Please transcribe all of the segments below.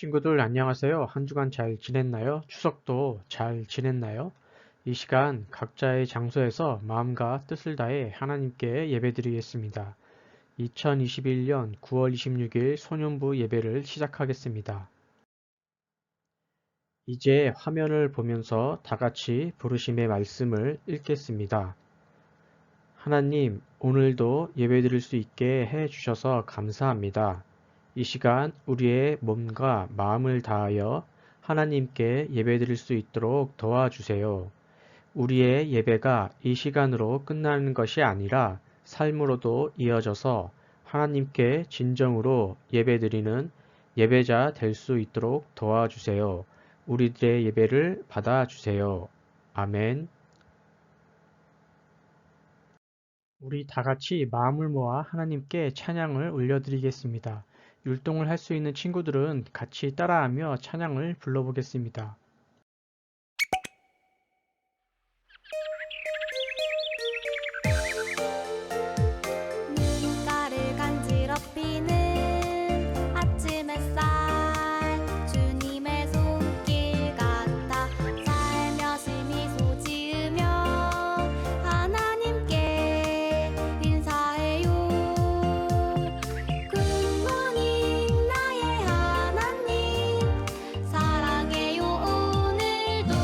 친구들 안녕하세요. 한 주간 잘 지냈나요? 추석도 잘 지냈나요? 이 시간 각자의 장소에서 마음과 뜻을 다해 하나님께 예배드리겠습니다. 2021년 9월 26일 소년부 예배를 시작하겠습니다. 이제 화면을 보면서 다 같이 부르심의 말씀을 읽겠습니다. 하나님, 오늘도 예배드릴 수 있게 해 주셔서 감사합니다. 이 시간 우리의 몸과 마음을 다하여 하나님께 예배드릴 수 있도록 도와주세요. 우리의 예배가 이 시간으로 끝나는 것이 아니라 삶으로도 이어져서 하나님께 진정으로 예배드리는 예배자 될 수 있도록 도와주세요. 우리들의 예배를 받아주세요. 아멘. 우리 다 같이 마음을 모아 하나님께 찬양을 올려드리겠습니다. 율동을 할 수 있는 친구들은 같이 따라하며 찬양을 불러보겠습니다. 눈가를 간지럽히는 아침 햇살 주님의 손길 같아 살며시 미소 지으며 하나님께 인사해요. 굿모닝 나의 하나님 사랑해요. 오늘도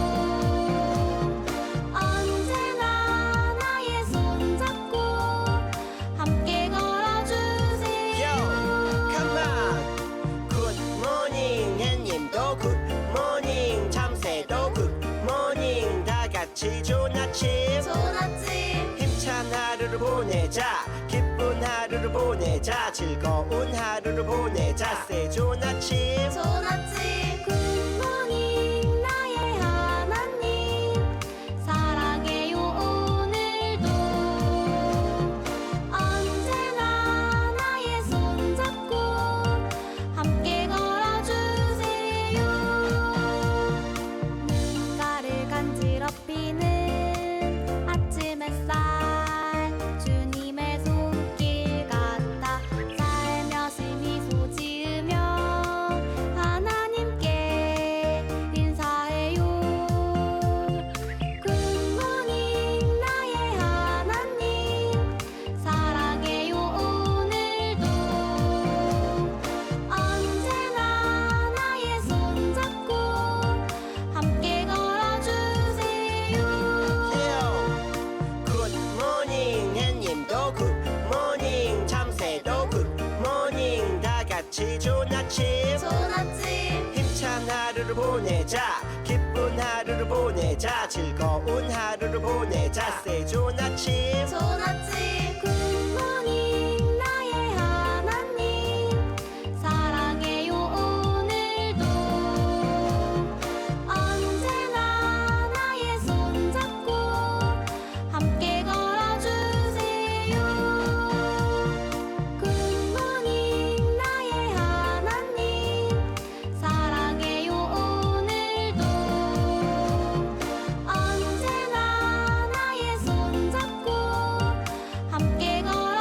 언제나 나의 손잡고 함께 걸어주세요. Come on. Good morning 해님도 good morning 참새도 good morning 다 같이 좋은 아침 좋은 아침 힘찬 하루를 보내자 기쁜 하루를 보내자 즐거운 하루를 보내자 say 좋은 아침 좋은 아침 굿모닝 나의 하나님 사랑해요. 오늘도 언제나 나의 손잡고 함께 걸어주세요. 눈가를 간지럽히는 아침 햇살 주님의 손길 같아 살며시 미소 지으며 하나님께 인사해요. 굿모닝 나의 하나님 사랑해요. 오늘도 언제나 나의 손잡고 함께 걸어주세요. Good morning 해님도 good morning 참새도 good morning 다 같이 좋은 아침 좋은 아침 힘찬 하루를 보내자 기쁜 하루를 보내자 즐거운 하루를 보내자 say 좋은 아침 좋은 아침 굿모닝 나의 하나님 사랑해요. 오늘도 언제나 나의 손잡고 함께 걸어주세요. 굿모닝 나의 하나님 사랑해요. 오늘도 언제나 나의 손잡고 함께 걸어주세요.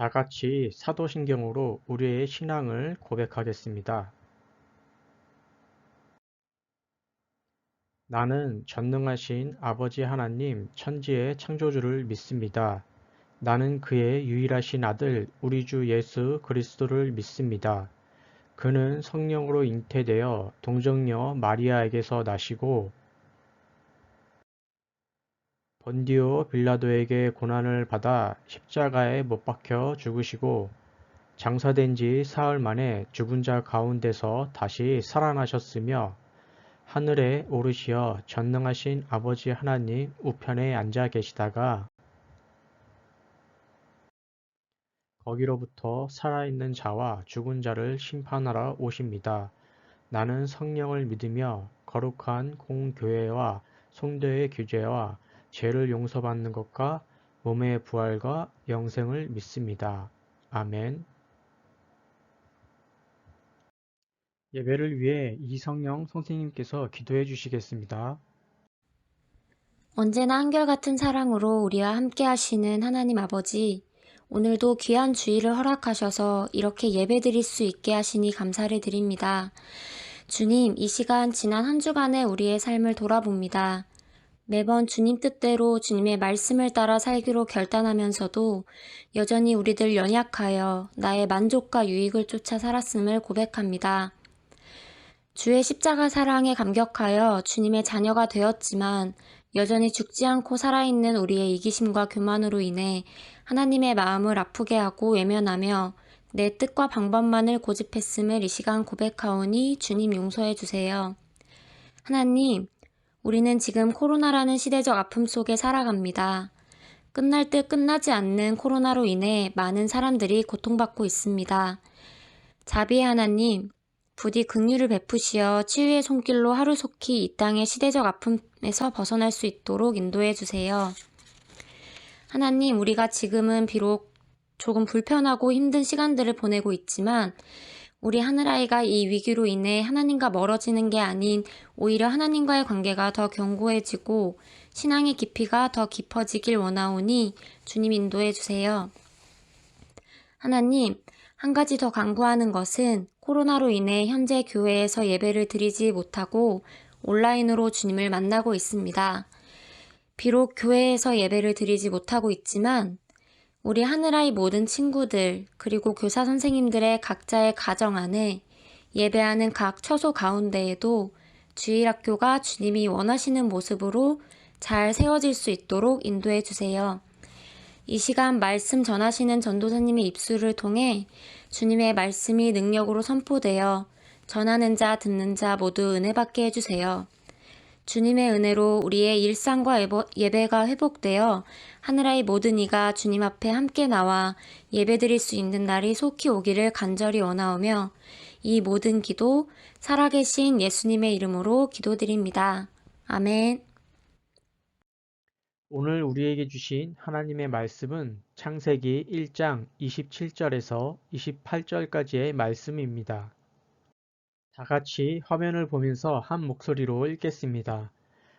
다 같이 사도신경으로 우리의 신앙을 고백하겠습니다. 나는 전능하신 아버지 하나님 천지의 창조주를 믿습니다. 나는 그의 유일하신 아들 우리 주 예수 그리스도를 믿습니다. 그는 성령으로 잉태되어 동정녀 마리아에게서 나시고 본디오 빌라도에게 고난을 받아 십자가에 못 박혀 죽으시고 장사된 지 사흘 만에 죽은 자 가운데서 다시 살아나셨으며 하늘에 오르시어 전능하신 아버지 하나님 우편에 앉아 계시다가 거기로부터 살아있는 자와 죽은 자를 심판하러 오십니다. 나는 성령을 믿으며 거룩한 공교회와 성도의 규제와 죄를 용서받는 것과 몸의 부활과 영생을 믿습니다. 아멘. 예배를 위해 이성영 선생님께서 기도해 주시겠습니다. 언제나 한결같은 사랑으로 우리와 함께 하시는 하나님 아버지, 오늘도 귀한 주일을 허락하셔서 이렇게 예배드릴 수 있게 하시니 감사를 드립니다. 주님, 이 시간 지난 한 주간의 우리의 삶을 돌아봅니다. 매번 주님 뜻대로 주님의 말씀을 따라 살기로 결단하면서도 여전히 우리들 연약하여 나의 만족과 유익을 쫓아 살았음을 고백합니다. 주의 십자가 사랑에 감격하여 주님의 자녀가 되었지만 여전히 죽지 않고 살아있는 우리의 이기심과 교만으로 인해 하나님의 마음을 아프게 하고 외면하며 내 뜻과 방법만을 고집했음을 이 시간 고백하오니 주님 용서해 주세요. 하나님, 우리는 지금 코로나라는 시대적 아픔 속에 살아갑니다. 끝날 듯 끝나지 않는 코로나로 인해 많은 사람들이 고통받고 있습니다. 자비의 하나님, 부디 긍휼을 베푸시어 치유의 손길로 하루속히 이 땅의 시대적 아픔에서 벗어날 수 있도록 인도해 주세요. 하나님, 우리가 지금은 비록 조금 불편하고 힘든 시간들을 보내고 있지만 우리 하늘아이가 이 위기로 인해 하나님과 멀어지는 게 아닌 오히려 하나님과의 관계가 더 견고해지고 신앙의 깊이가 더 깊어지길 원하오니 주님 인도해 주세요. 하나님, 한 가지 더 간구하는 것은 코로나로 인해 현재 교회에서 예배를 드리지 못하고 온라인으로 주님을 만나고 있습니다. 비록 교회에서 예배를 드리지 못하고 있지만 우리 하늘아이 모든 친구들 그리고 교사 선생님들의 각자의 가정 안에 예배하는 각 처소 가운데에도 주일학교가 주님이 원하시는 모습으로 잘 세워질 수 있도록 인도해 주세요. 이 시간 말씀 전하시는 전도사님의 입술을 통해 주님의 말씀이 능력으로 선포되어 전하는 자 듣는 자 모두 은혜 받게 해주세요. 주님의 은혜로 우리의 일상과 예배가 회복되어 하늘아이 모든 이가 주님 앞에 함께 나와 예배드릴 수 있는 날이 속히 오기를 간절히 원하오며 이 모든 기도 살아계신 예수님의 이름으로 기도드립니다. 아멘. 오늘 우리에게 주신 하나님의 말씀은 창세기 1장 27절에서 28절까지의 말씀입니다. 다 같이 화면을 보면서 한 목소리로 읽겠습니다.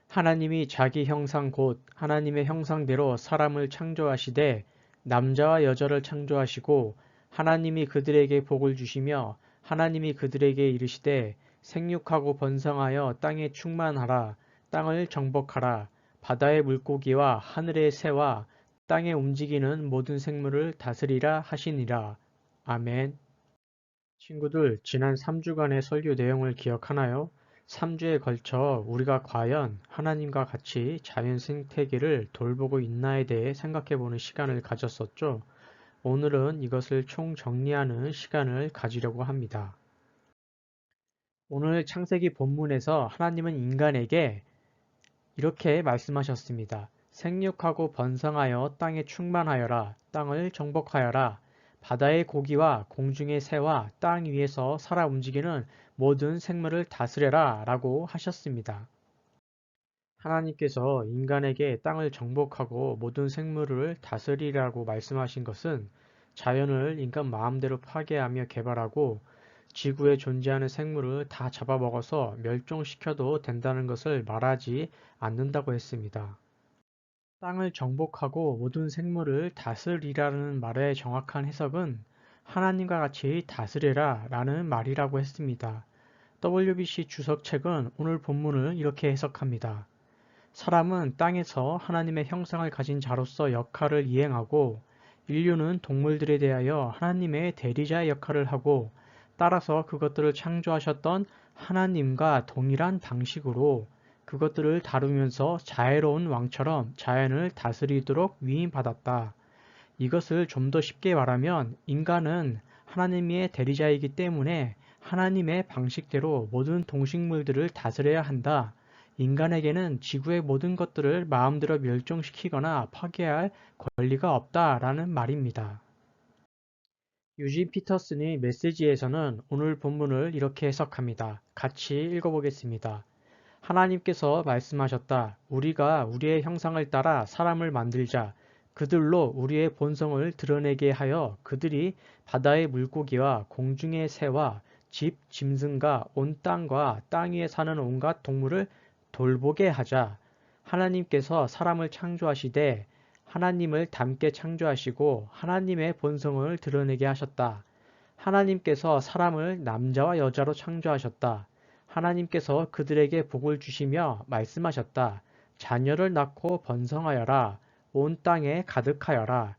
하나님이 자기 형상 곧 하나님의 형상대로 사람을 창조하시되 남자와 여자를 창조하시고 하나님이 그들에게 복을 주시며 하나님이 그들에게 이르시되 생육하고 번성하여 땅에 충만하라 땅을 정복하라 바다의 물고기와 하늘의 새와 땅에 움직이는 모든 생물을 다스리라 하시니라. 아멘. 친구들, 지난 3주간의 설교 내용을 기억하나요? 3주에 걸쳐 우리가 과연 하나님과 같이 자연 생태계를 돌보고 있나에 대해 생각해보는 시간을 가졌었죠. 오늘은 이것을 총정리하는 시간을 가지려고 합니다. 오늘 창세기 본문에서 하나님은 인간에게 이렇게 말씀하셨습니다. 생육하고 번성하여 땅에 충만하여라. 땅을 정복하여라. 바다의 고기와 공중의 새와 땅 위에서 살아 움직이는 모든 생물을 다스려라 라고 하셨습니다. 하나님께서 인간에게 땅을 정복하고 모든 생물을 다스리라고 말씀하신 것은 자연을 인간 마음대로 파괴하며 개발하고 지구에 존재하는 생물을 다 잡아먹어서 멸종시켜도 된다는 것을 말하지 않는다고 했습니다. 땅을 정복하고 모든 생물을 다스리라는 말의 정확한 해석은 하나님과 같이 다스려라 라는 말이라고 했습니다. WBC 주석책은 오늘 본문을 이렇게 해석합니다. 사람은 땅에서 하나님의 형상을 가진 자로서 역할을 이행하고 인류는 동물들에 대하여 하나님의 대리자의 역할을 하고 따라서 그것들을 창조하셨던 하나님과 동일한 방식으로 그것들을 다루면서 자애로운 왕처럼 자연을 다스리도록 위임받았다. 이것을 좀 더 쉽게 말하면 인간은 하나님의 대리자이기 때문에 하나님의 방식대로 모든 동식물들을 다스려야 한다. 인간에게는 지구의 모든 것들을 마음대로 멸종시키거나 파괴할 권리가 없다라는 말입니다. 유진 피터슨의 메시지에서는 오늘 본문을 이렇게 해석합니다. 같이 읽어보겠습니다. 하나님께서 말씀하셨다. 우리가 우리의 형상을 따라 사람을 만들자. 그들로 우리의 본성을 드러내게 하여 그들이 바다의 물고기와 공중의 새와 집, 짐승과 온 땅과 땅 위에 사는 온갖 동물을 돌보게 하자. 하나님께서 사람을 창조하시되 하나님을 닮게 창조하시고 하나님의 본성을 드러내게 하셨다. 하나님께서 사람을 남자와 여자로 창조하셨다. 하나님께서 그들에게 복을 주시며 말씀하셨다. 자녀를 낳고 번성하여라. 온 땅에 가득하여라.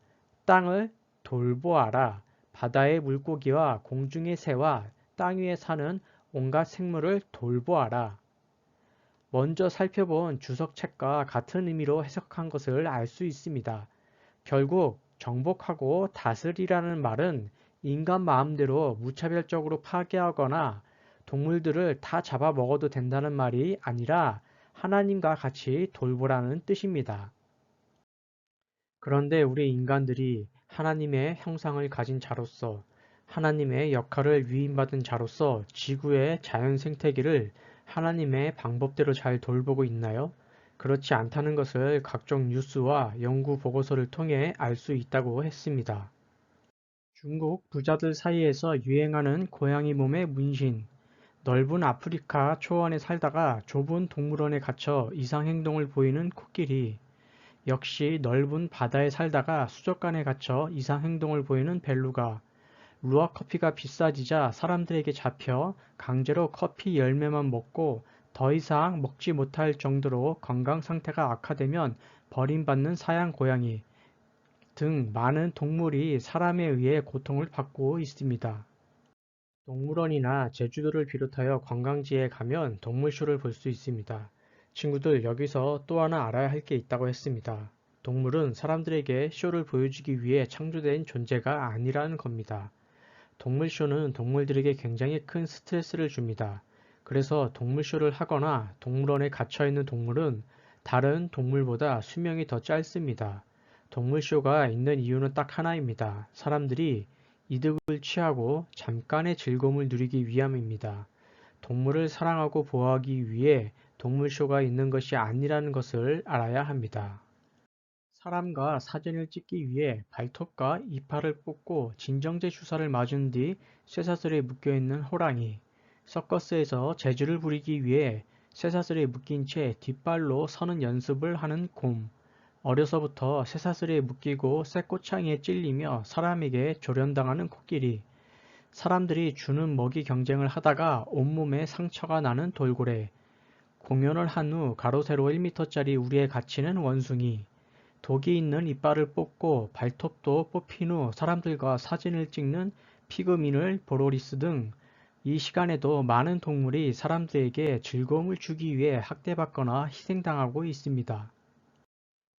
땅을 돌보아라. 바다의 물고기와 공중의 새와 땅 위에 사는 온갖 생물을 돌보아라. 먼저 살펴본 주석책과 같은 의미로 해석한 것을 알 수 있습니다. 결국 정복하고 다스리라는 말은 인간 마음대로 무차별적으로 파괴하거나 동물들을 다 잡아먹어도 된다는 말이 아니라 하나님과 같이 돌보라는 뜻입니다. 그런데 우리 인간들이 하나님의 형상을 가진 자로서 하나님의 역할을 위임받은 자로서 지구의 자연 생태계를 하나님의 방법대로 잘 돌보고 있나요? 그렇지 않다는 것을 각종 뉴스와 연구 보고서를 통해 알 수 있다고 했습니다. 중국 부자들 사이에서 유행하는 고양이 몸의 문신. 넓은 아프리카 초원에 살다가 좁은 동물원에 갇혀 이상 행동을 보이는 코끼리. 역시 넓은 바다에 살다가 수족관에 갇혀 이상 행동을 보이는 벨루가. 루아 커피가 비싸지자 사람들에게 잡혀 강제로 커피 열매만 먹고 더 이상 먹지 못할 정도로 건강 상태가 악화되면 버림받는 사양 고양이 등 많은 동물이 사람에 의해 고통을 받고 있습니다. 동물원이나 제주도를 비롯하여 관광지에 가면 동물쇼를 볼 수 있습니다. 친구들, 여기서 또 하나 알아야 할 게 있다고 했습니다. 동물은 사람들에게 쇼를 보여주기 위해 창조된 존재가 아니라는 겁니다. 동물쇼는 동물들에게 굉장히 큰 스트레스를 줍니다. 그래서 동물쇼를 하거나 동물원에 갇혀있는 동물은 다른 동물보다 수명이 더 짧습니다. 동물쇼가 있는 이유는 딱 하나입니다. 사람들이 이득을 취하고 잠깐의 즐거움을 누리기 위함입니다. 동물을 사랑하고 보호하기 위해 동물쇼가 있는 것이 아니라는 것을 알아야 합니다. 사람과 사진을 찍기 위해 발톱과 이빨을 뽑고 진정제 주사를 맞은 뒤 쇠사슬에 묶여있는 호랑이, 서커스에서 재주를 부리기 위해 쇠사슬에 묶인 채 뒷발로 서는 연습을 하는 곰, 어려서부터 쇠사슬에 묶이고 쇠꼬창이에 찔리며 사람에게 조련당하는 코끼리, 사람들이 주는 먹이 경쟁을 하다가 온몸에 상처가 나는 돌고래, 공연을 한 후 가로 세로 1m짜리 우리에 갇히는 원숭이, 독이 있는 이빨을 뽑고 발톱도 뽑힌 후 사람들과 사진을 찍는 피그민을 보로리스 등 이 시간에도 많은 동물이 사람들에게 즐거움을 주기 위해 학대받거나 희생당하고 있습니다.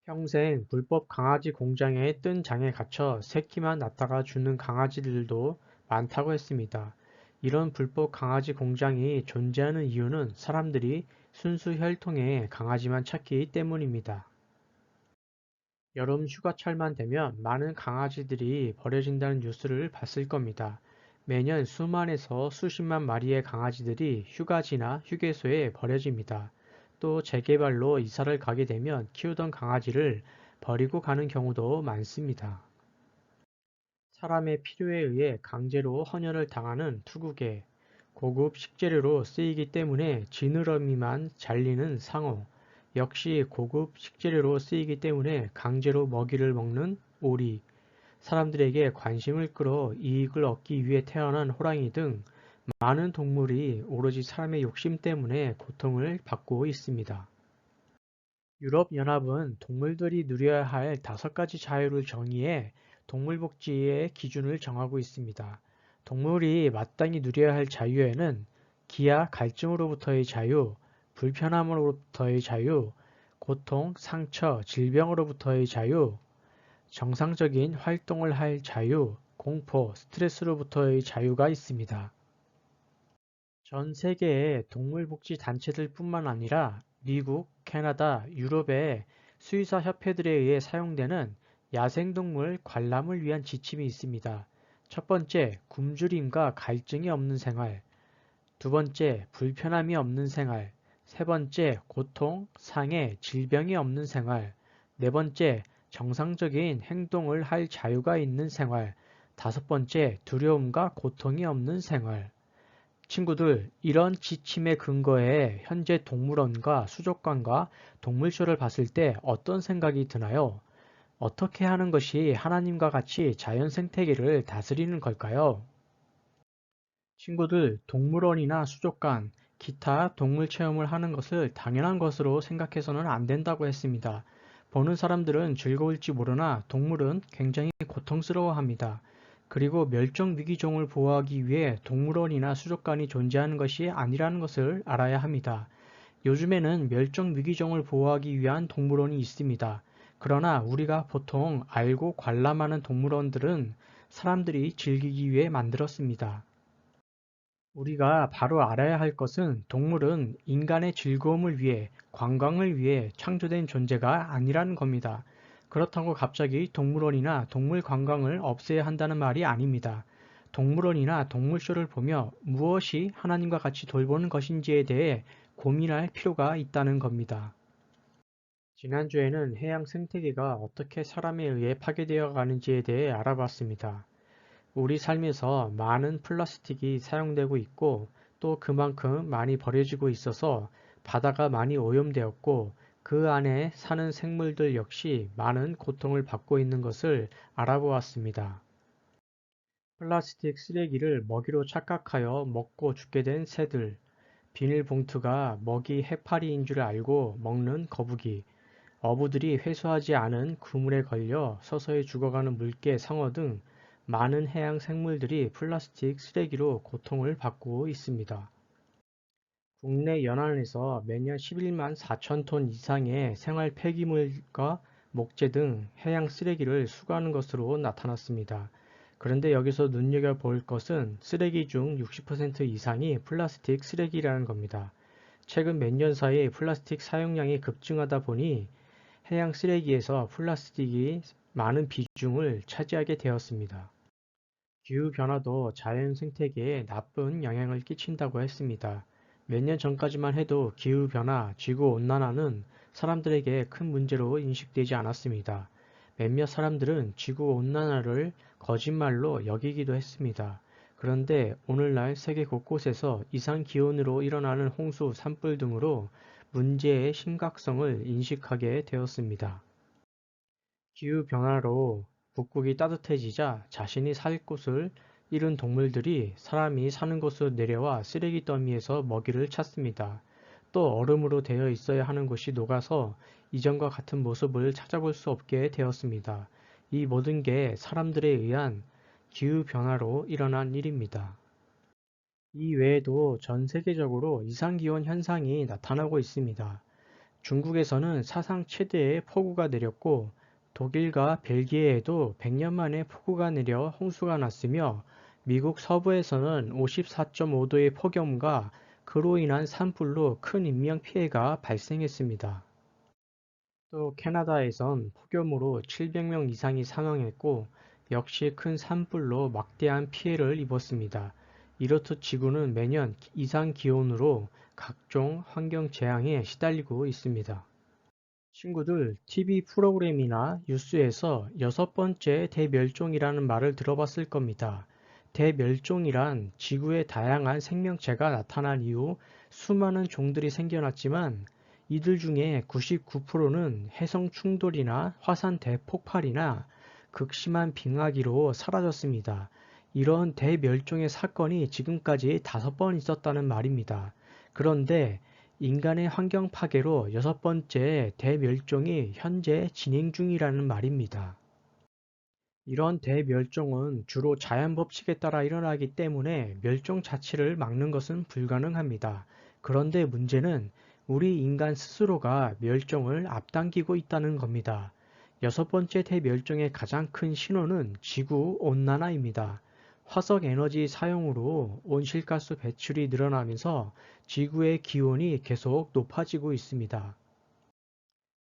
평생 불법 강아지 공장에 뜬 장에 갇혀 새끼만 낳다가 죽는 강아지들도 많다고 했습니다. 이런 불법 강아지 공장이 존재하는 이유는 사람들이 순수 혈통의 강아지만 찾기 때문입니다. 여름 휴가철만 되면 많은 강아지들이 버려진다는 뉴스를 봤을 겁니다. 매년 수만에서 수십만 마리의 강아지들이 휴가지나 휴게소에 버려집니다. 또 재개발로 이사를 가게 되면 키우던 강아지를 버리고 가는 경우도 많습니다. 사람의 필요에 의해 강제로 헌혈을 당하는 투구개, 고급 식재료로 쓰이기 때문에 지느러미만 잘리는 상어, 역시 고급 식재료로 쓰이기 때문에 강제로 먹이를 먹는 오리, 사람들에게 관심을 끌어 이익을 얻기 위해 태어난 호랑이 등 많은 동물이 오로지 사람의 욕심 때문에 고통을 받고 있습니다. 유럽연합은 동물들이 누려야 할 5가지 자유를 정의해 동물복지의 기준을 정하고 있습니다. 동물이 마땅히 누려야 할 자유에는 기아 갈증으로부터의 자유, 불편함으로부터의 자유, 고통, 상처, 질병으로부터의 자유, 정상적인 활동을 할 자유, 공포, 스트레스로부터의 자유가 있습니다. 전 세계의 동물복지 단체들 뿐만 아니라 미국, 캐나다, 유럽의 수의사 협회들에 의해 사용되는 야생동물 관람을 위한 지침이 있습니다. 첫 번째, 굶주림과 갈증이 없는 생활. 두 번째, 불편함이 없는 생활. 세 번째, 고통, 상해, 질병이 없는 생활. 네 번째, 정상적인 행동을 할 자유가 있는 생활. 다섯 번째, 두려움과 고통이 없는 생활. 친구들, 이런 지침에 근거해 현재 동물원과 수족관과 동물쇼를 봤을 때 어떤 생각이 드나요? 어떻게 하는 것이 하나님과 같이 자연 생태계를 다스리는 걸까요? 친구들, 동물원이나 수족관, 기타 동물 체험을 하는 것을 당연한 것으로 생각해서는 안 된다고 했습니다. 보는 사람들은 즐거울지 모르나 동물은 굉장히 고통스러워합니다. 그리고 멸종위기종을 보호하기 위해 동물원이나 수족관이 존재하는 것이 아니라는 것을 알아야 합니다. 요즘에는 멸종위기종을 보호하기 위한 동물원이 있습니다. 그러나 우리가 보통 알고 관람하는 동물원들은 사람들이 즐기기 위해 만들었습니다. 우리가 바로 알아야 할 것은 동물은 인간의 즐거움을 위해, 관광을 위해 창조된 존재가 아니라는 겁니다. 그렇다고 갑자기 동물원이나 동물 관광을 없애야 한다는 말이 아닙니다. 동물원이나 동물쇼를 보며 무엇이 하나님과 같이 돌보는 것인지에 대해 고민할 필요가 있다는 겁니다. 지난주에는 해양 생태계가 어떻게 사람에 의해 파괴되어 가는지에 대해 알아봤습니다. 우리 삶에서 많은 플라스틱이 사용되고 있고 또 그만큼 많이 버려지고 있어서 바다가 많이 오염되었고 그 안에 사는 생물들 역시 많은 고통을 받고 있는 것을 알아보았습니다. 플라스틱 쓰레기를 먹이로 착각하여 먹고 죽게 된 새들, 비닐봉투가 먹이 해파리인 줄 알고 먹는 거북이, 어부들이 회수하지 않은 그물에 걸려 서서히 죽어가는 물개, 상어 등 많은 해양 생물들이 플라스틱 쓰레기로 고통을 받고 있습니다. 국내 연안에서 매년 11만 4천 톤 이상의 생활 폐기물과 목재 등 해양 쓰레기를 수거하는 것으로 나타났습니다. 그런데 여기서 눈여겨볼 것은 쓰레기 중 60% 이상이 플라스틱 쓰레기라는 겁니다. 최근 몇 년 사이 플라스틱 사용량이 급증하다 보니 해양 쓰레기에서 플라스틱이 많은 비중을 차지하게 되었습니다. 기후변화도 자연 생태계에 나쁜 영향을 끼친다고 했습니다. 몇 년 전까지만 해도 기후변화, 지구온난화는 사람들에게 큰 문제로 인식되지 않았습니다. 몇몇 사람들은 지구온난화를 거짓말로 여기기도 했습니다. 그런데 오늘날 세계 곳곳에서 이상기온으로 일어나는 홍수, 산불 등으로 문제의 심각성을 인식하게 되었습니다. 기후변화로 북극이 따뜻해지자 자신이 살 곳을 잃은 동물들이 사람이 사는 곳으로 내려와 쓰레기 더미에서 먹이를 찾습니다. 또 얼음으로 되어 있어야 하는 곳이 녹아서 이전과 같은 모습을 찾아볼 수 없게 되었습니다. 이 모든 게 사람들에 의한 기후변화로 일어난 일입니다. 이 외에도 전 세계적으로 이상기온 현상이 나타나고 있습니다. 중국에서는 사상 최대의 폭우가 내렸고 독일과 벨기에에도 100년 만에 폭우가 내려 홍수가 났으며 미국 서부에서는 54.5도의 폭염과 그로 인한 산불로 큰 인명피해가 발생했습니다. 또 캐나다에선 폭염으로 700명 이상이 사망했고 역시 큰 산불로 막대한 피해를 입었습니다. 이렇듯 지구는 매년 이상 기온으로 각종 환경 재앙에 시달리고 있습니다. 친구들, TV 프로그램이나 뉴스에서 6번째 대멸종이라는 말을 들어봤을 겁니다. 대멸종이란 지구에 다양한 생명체가 나타난 이후 수많은 종들이 생겨났지만 이들 중에 99%는 해성 충돌이나 화산 대폭발이나 극심한 빙하기로 사라졌습니다. 이런 대멸종의 사건이 지금까지 5번 있었다는 말입니다. 그런데 인간의 환경 파괴로 6번째 대멸종이 현재 진행 중이라는 말입니다. 이런 대멸종은 주로 자연 법칙에 따라 일어나기 때문에 멸종 자체를 막는 것은 불가능합니다. 그런데 문제는 우리 인간 스스로가 멸종을 앞당기고 있다는 겁니다. 6번째 대멸종의 가장 큰 신호는 지구 온난화입니다. 화석 에너지 사용으로 온실가스 배출이 늘어나면서 지구의 기온이 계속 높아지고 있습니다.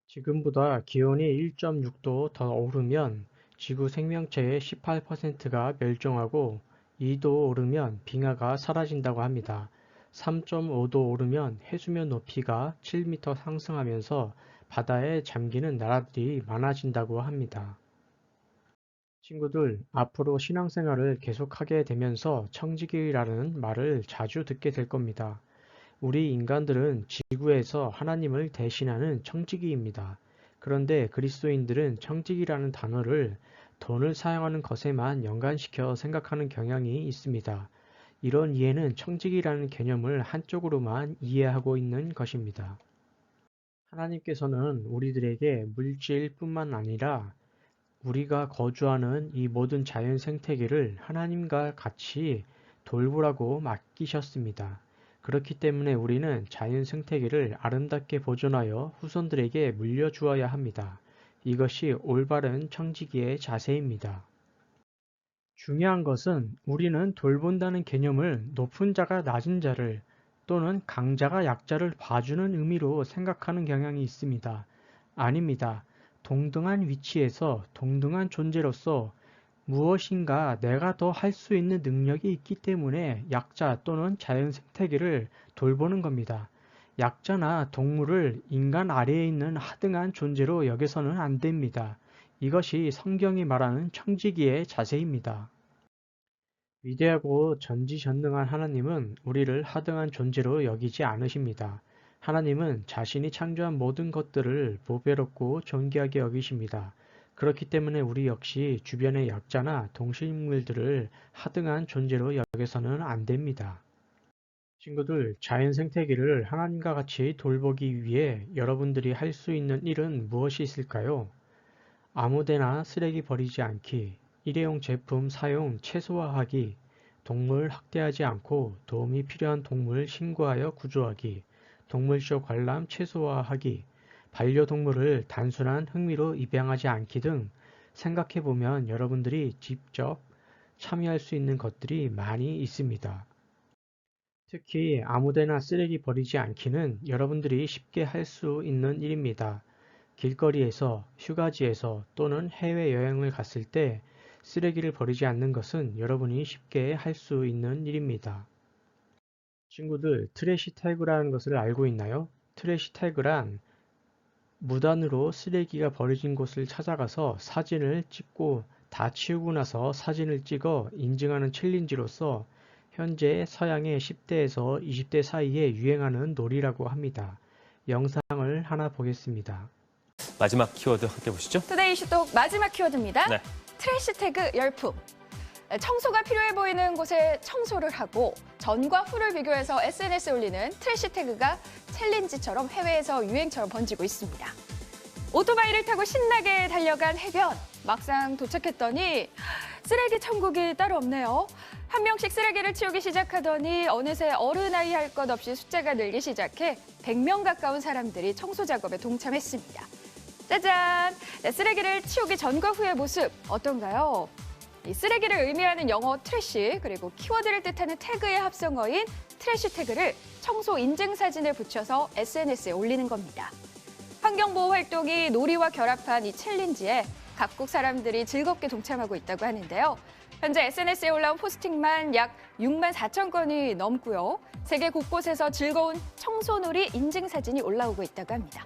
지금보다 기온이 1.6도 더 오르면 지구 생명체의 18%가 멸종하고 2도 오르면 빙하가 사라진다고 합니다. 3.5도 오르면 해수면 높이가 7m 상승하면서 바다에 잠기는 나라들이 많아진다고 합니다. 친구들, 앞으로 신앙생활을 계속하게 되면서 청지기라는 말을 자주 듣게 될 겁니다. 우리 인간들은 지구에서 하나님을 대신하는 청지기입니다. 그런데 그리스도인들은 청지기라는 단어를 돈을 사용하는 것에만 연관시켜 생각하는 경향이 있습니다. 이런 이해는 청지기라는 개념을 한쪽으로만 이해하고 있는 것입니다. 하나님께서는 우리들에게 물질뿐만 아니라 우리가 거주하는 이 모든 자연 생태계를 하나님과 같이 돌보라고 맡기셨습니다. 그렇기 때문에 우리는 자연 생태계를 아름답게 보존하여 후손들에게 물려주어야 합니다. 이것이 올바른 청지기의 자세입니다. 중요한 것은 우리는 돌본다는 개념을 높은 자가 낮은 자를 또는 강자가 약자를 봐주는 의미로 생각하는 경향이 있습니다. 아닙니다. 동등한 위치에서 동등한 존재로서 무엇인가 내가 더 할 수 있는 능력이 있기 때문에 약자 또는 자연 생태계를 돌보는 겁니다. 약자나 동물을 인간 아래에 있는 하등한 존재로 여겨서는 안 됩니다. 이것이 성경이 말하는 청지기의 자세입니다. 위대하고 전지전능한 하나님은 우리를 하등한 존재로 여기지 않으십니다. 하나님은 자신이 창조한 모든 것들을 보배롭고 존귀하게 여기십니다. 그렇기 때문에 우리 역시 주변의 약자나 동식물들을 하등한 존재로 여겨서는 안 됩니다. 친구들, 자연 생태계를 하나님과 같이 돌보기 위해 여러분들이 할 수 있는 일은 무엇이 있을까요? 아무데나 쓰레기 버리지 않기, 일회용 제품 사용 최소화하기, 동물 학대하지 않고 도움이 필요한 동물 신고하여 구조하기, 동물쇼 관람 최소화하기, 반려동물을 단순한 흥미로 입양하지 않기 등 생각해보면 여러분들이 직접 참여할 수 있는 것들이 많이 있습니다. 특히 아무데나 쓰레기 버리지 않기는 여러분들이 쉽게 할 수 있는 일입니다. 길거리에서, 휴가지에서 또는 해외여행을 갔을 때 쓰레기를 버리지 않는 것은 여러분이 쉽게 할 수 있는 일입니다. 친구들, 트래시 태그라는 것을 알고 있나요? 트래시 태그란 무단으로 쓰레기가 버려진 곳을 찾아가서 사진을 찍고 다 치우고 나서 사진을 찍어 인증하는 챌린지로서 현재 서양의 10대에서 20대 사이에 유행하는 놀이라고 합니다. 영상을 하나 보겠습니다. 마지막 키워드 함께 보시죠. 투데이 이슈톡 마지막 키워드입니다. 네. 트래시 태그 열풍. 청소가 필요해 보이는 곳에 청소를 하고 전과 후를 비교해서 SNS에 올리는 트래시 태그가 챌린지처럼 해외에서 유행처럼 번지고 있습니다. 오토바이를 타고 신나게 달려간 해변. 막상 도착했더니 쓰레기 천국이 따로 없네요. 한 명씩 쓰레기를 치우기 시작하더니 어느새 어른아이 할 것 없이 숫자가 늘기 시작해 100명 가까운 사람들이 청소 작업에 동참했습니다. 짜잔! 쓰레기를 치우기 전과 후의 모습 어떤가요? 이 쓰레기를 의미하는 영어 트래시 그리고 키워드를 뜻하는 태그의 합성어인 트래시 태그를 청소 인증 사진을 붙여서 SNS에 올리는 겁니다. 환경보호 활동이 놀이와 결합한 이 챌린지에 각국 사람들이 즐겁게 동참하고 있다고 하는데요. 현재 SNS에 올라온 포스팅만 약 6만 4천 건이 넘고요. 세계 곳곳에서 즐거운 청소놀이 인증 사진이 올라오고 있다고 합니다.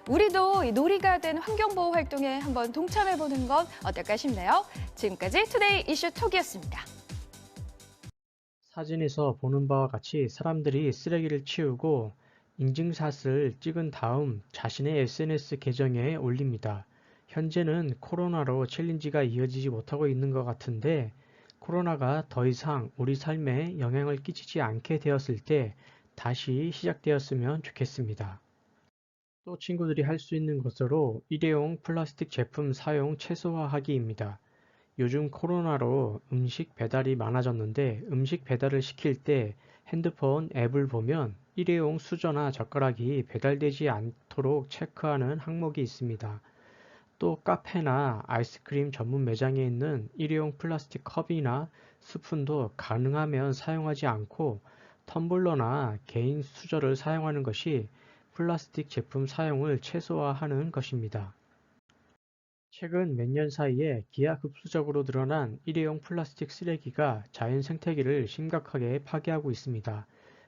우리도 이 놀이가 된 환경보호 활동에 한번 동참해보는 건 어떨까 싶네요. 지금까지 투데이 이슈 톡이었습니다. 사진에서 보는 바와 같이 사람들이 쓰레기를 치우고 인증샷을 찍은 다음 자신의 SNS 계정에 올립니다. 현재는 코로나로 챌린지가 이어지지 못하고 있는 것 같은데 코로나가 더 이상 우리 삶에 영향을 끼치지 않게 되었을 때 다시 시작되었으면 좋겠습니다. 또 친구들이 할 수 있는 것으로 일회용 플라스틱 제품 사용 최소화하기입니다. 요즘 코로나로 음식 배달이 많아졌는데 음식 배달을 시킬 때 핸드폰 앱을 보면 일회용 수저나 젓가락이 배달되지 않도록 체크하는 항목이 있습니다. 또 카페나 아이스크림 전문 매장에 있는 일회용 플라스틱 컵이나 스푼도 가능하면 사용하지 않고 텀블러나 개인 수저를 사용하는 것이 플라스틱 제품 사용을 최소화하는 것입니다. 최근 몇 년 사이에 기하급수적으로 늘어난 일회용 플라스틱 쓰레기가 자연 생태계를 심각하게 파괴하고 있습니다.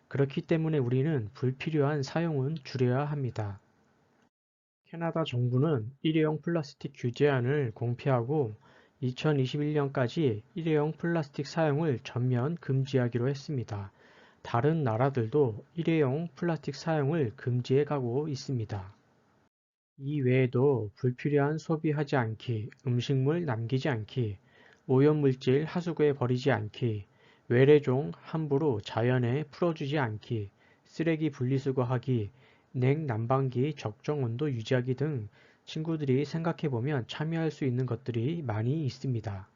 그렇기 때문에 우리는 불필요한 사용은 줄여야 합니다. 캐나다 정부는 일회용 플라스틱 규제안을 공표하고 2021년까지 일회용 플라스틱 사용을 전면 금지하기로 했습니다. 다른 나라들도 일회용 플라스틱 사용을 금지해 가고 있습니다. 이 외에도 불필요한 소비하지 않기, 음식물 남기지 않기, 오염물질 하수구에 버리지 않기, 외래종 함부로 자연에 풀어주지 않기, 쓰레기 분리수거하기, 냉난방기 적정 온도 유지하기 등 친구들이 생각해보면 참여할 수 있는 것들이 많이 있습니다.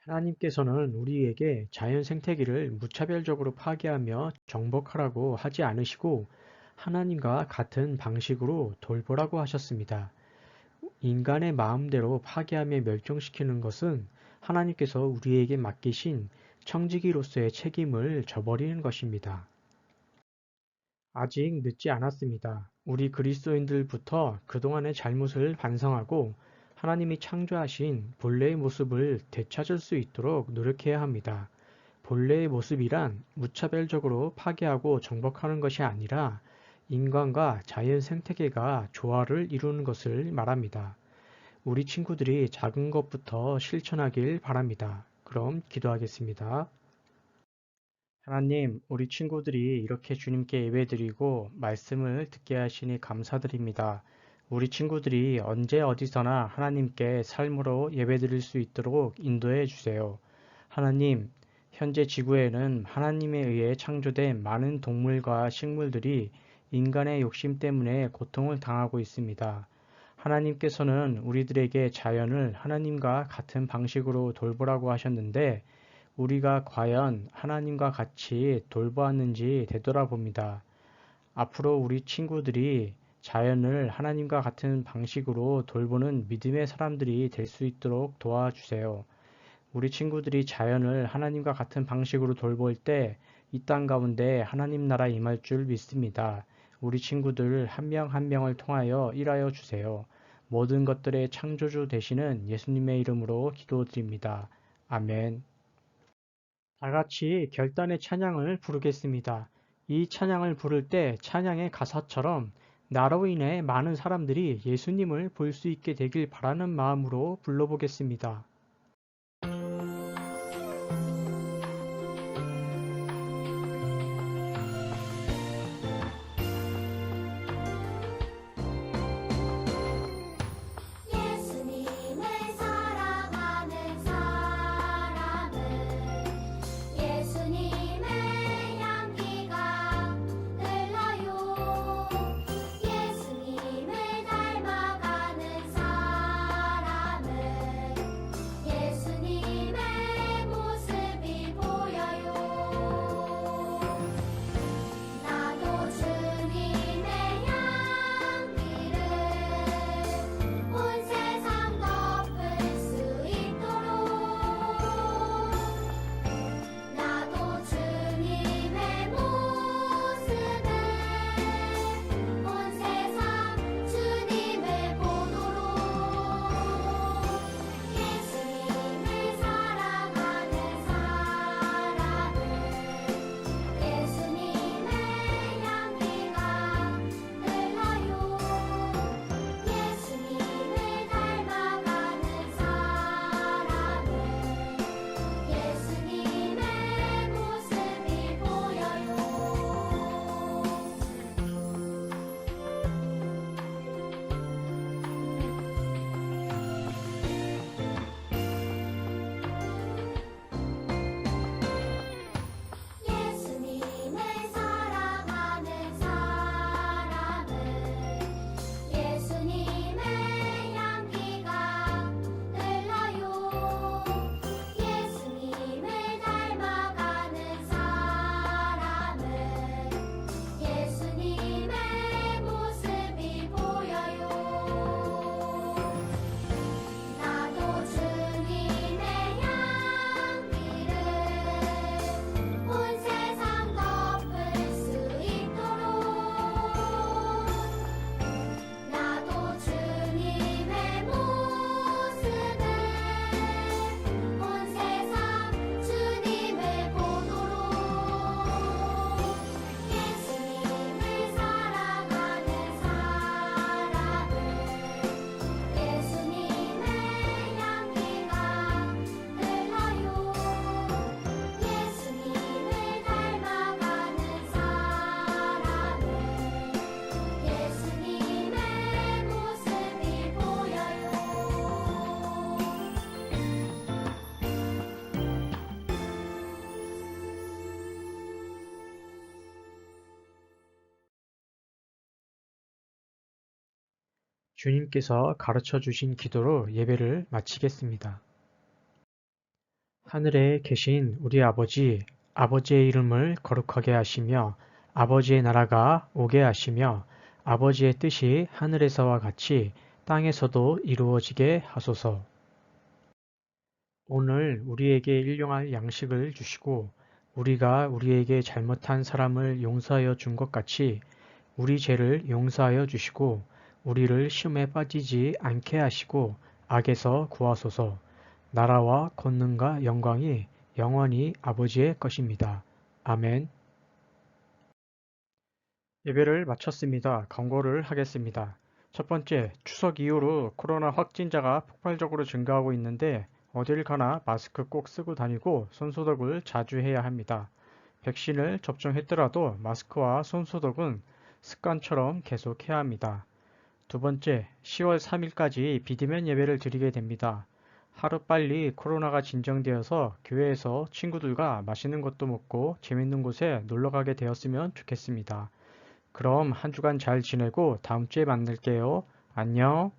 하나님께서는 우리에게 자연 생태계를 무차별적으로 파괴하며 정복하라고 하지 않으시고 하나님과 같은 방식으로 돌보라고 하셨습니다. 인간의 마음대로 파괴하며 멸종시키는 것은 하나님께서 우리에게 맡기신 청지기로서의 책임을 져버리는 것입니다. 아직 늦지 않았습니다. 우리 그리스도인들부터 그동안의 잘못을 반성하고 하나님이 창조하신 본래의 모습을 되찾을 수 있도록 노력해야 합니다. 본래의 모습이란 무차별적으로 파괴하고 정복하는 것이 아니라 인간과 자연 생태계가 조화를 이루는 것을 말합니다. 우리 친구들이 작은 것부터 실천하길 바랍니다. 그럼 기도하겠습니다. 하나님, 우리 친구들이 이렇게 주님께 예배드리고 말씀을 듣게 하시니 감사드립니다. 우리 친구들이 언제 어디서나 하나님께 삶으로 예배드릴 수 있도록 인도해 주세요. 하나님, 현재 지구에는 하나님에 의해 창조된 많은 동물과 식물들이 인간의 욕심 때문에 고통을 당하고 있습니다. 하나님께서는 우리들에게 자연을 하나님과 같은 방식으로 돌보라고 하셨는데 우리가 과연 하나님과 같이 돌보았는지 되돌아봅니다. 앞으로 우리 친구들이 자연을 하나님과 같은 방식으로 돌보는 믿음의 사람들이 될 수 있도록 도와주세요. 우리 친구들이 자연을 하나님과 같은 방식으로 돌볼 때 이 땅 가운데 하나님 나라 임할 줄 믿습니다. 우리 친구들 한 명 한 명을 통하여 일하여 주세요. 모든 것들의 창조주 되시는 예수님의 이름으로 기도드립니다. 아멘. 다 같이 결단의 찬양을 부르겠습니다. 이 찬양을 부를 때 찬양의 가사처럼 나로 인해 많은 사람들이 예수님을 볼 수 있게 되길 바라는 마음으로 불러보겠습니다. 예수님을 사랑하는 사람은 예수님의 향기가 흘러요. 예수님을 닮아가는 사람은 주님께서 가르쳐 주신 기도로 예배를 마치겠습니다. 하늘에 계신 우리 아버지, 아버지의 이름을 거룩하게 하시며 아버지의 나라가 오게 하시며 아버지의 뜻이 하늘에서와 같이 땅에서도 이루어지게 하소서. 오늘 우리에게 일용할 양식을 주시고 우리가 우리에게 잘못한 사람을 용서하여 준 것 같이 우리 죄를 용서하여 주시고 우리를 시험에 빠지지 않게 하시고 악에서 구하소서. 나라와 권능과 영광이 영원히 아버지의 것입니다. 아멘. 예배를 마쳤습니다. 광고를 하겠습니다. 첫 번째, 추석 이후로 코로나 확진자가 폭발적으로 증가하고 있는데 어딜 가나 마스크 꼭 쓰고 다니고 손소독을 자주 해야 합니다. 백신을 접종했더라도 마스크와 손소독은 습관처럼 계속 해야 합니다. 두 번째, 10월 3일까지 비대면 예배를 드리게 됩니다. 하루빨리 코로나가 진정되어서 교회에서 친구들과 맛있는 것도 먹고 재밌는 곳에 놀러 가게 되었으면 좋겠습니다. 그럼 한 주간 잘 지내고 다음 주에 만날게요. 안녕.